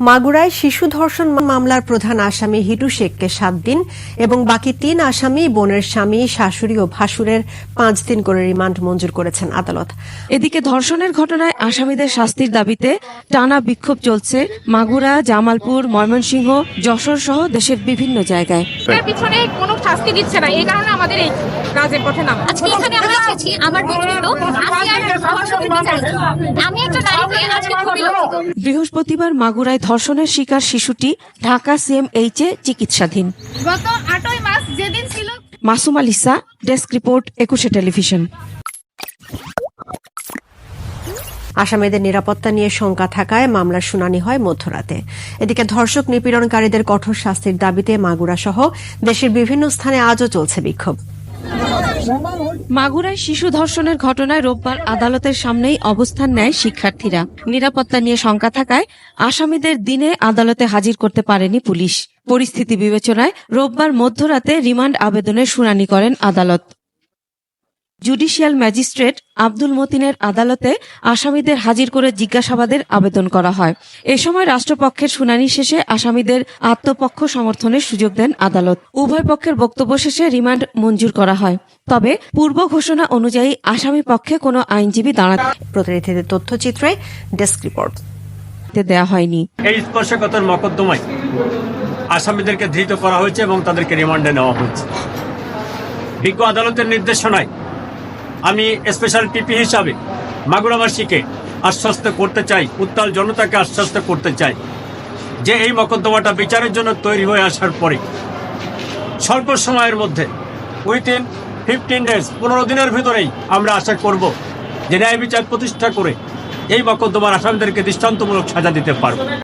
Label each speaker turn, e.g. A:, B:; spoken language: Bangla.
A: মাগুরায় শিশু ধর্ষণ মামলার প্রধান আসামি হিটু শেখকে 7 দিন এবং বাকি 3 আসামি বোনের স্বামী, শাশুড়ি ও ভাসুরের 5 দিন করে রিমান্ড মঞ্জুর করেছেন আদালত।
B: এদিকে ধর্ষণের ঘটনায় আসামিদের শাস্তির দাবিতে টানা বিক্ষোভ চলছে মাগুরা, জামালপুর, ময়মনসিংহ, যশোর সহ দেশের বিভিন্ন জায়গায়।
C: এর পিছনে কোনো শাস্তি দিচ্ছে না, এই কারণে আমাদের এই কাজের পথে নামা।
D: আজকে এখানে আমরা এসেছি আমার ব্যক্তিগত আমি একটা নারী হয়ে আজকে
B: বৃহস্পতিবার মাগুরায় ধর্ষণের শিকার শিশুটি ঢাকা সিএমএইচে চিকিৎসাধীন।
C: গত 8 মাস যেদিন ছিল।
B: Masum আলিসা, desk report, 21 television.
A: আসামিদের নিরাপত্তা নিয়ে শঙ্কা থাকায় মামলার শুনানি হয় মধ্যরাতে। এদিকে ধর্ষক নিপীড়নকারীদের কঠোর শাস্তির দাবিতে মাগুরা সহ দেশের বিভিন্ন স্থানে আজও চলছে বিক্ষোভ।
B: মাগুরায় শিশু ধর্ষণের ঘটনায় রোববার আদালতের সামনেই অবস্থান নেয় শিক্ষার্থীরা। নিরাপত্তা নিয়ে শঙ্কা থাকায় আসামিদের দিনে আদালতে হাজির করতে পারেনি পুলিশ। পরিস্থিতি বিবেচনায় রোববার মধ্যরাতে রিমান্ড আবেদনের শুনানি করেন আদালত। জুডিশিয়াল ম্যাজিস্ট্রেট আব্দুল মতিনের আদালতে আসামিদের হাজির করে জিজ্ঞাসাবাদের আবেদন করা হয়। এ সময় রাষ্ট্রপক্ষের শুনানি শেষে আসামিদের আত্মপক্ষ সমর্থনের সুযোগ দেন আদালত। উভয় পক্ষের বক্তব্য শেষে রিমান্ড মঞ্জুর করা হয়। তবে পূর্ব ঘোষণা অনুযায়ী আসামি পক্ষে কোনো আইনজীবী দাঁড়াতে
A: প্রতিনিধিদের তথ্যচিত্রে ডেস্ক রিপোর্ট
B: দেয়া হয়নি।
E: এই স্পর্শকাতর মকদ্দমায় আসামিদেরকে ধৃত করা হয়েছে এবং তাদেরকে রিমান্ডে নেওয়া হয়েছে। বিজ্ঞ আদালতের নির্দেশনায় আমি স্পেশাল পিপি হিসাবে মাগুরাবাসীকে আশ্বস্ত করতে চাই, উত্তাল জনতাকে আশ্বস্ত করতে চাই যে এই মকদ্দমাটা বিচারের জন্য তৈরি হয়ে আসার পরে স্বল্প সময়ের মধ্যে উইথিন 15 ডেজ 15 দিনের ভিতরেই আমরা আশা করব যে ন্যায় বিচার প্রতিষ্ঠা করে এই মকদ্দমার আসামিদেরকে দৃষ্টান্তমূলক সাজা দিতে পারব।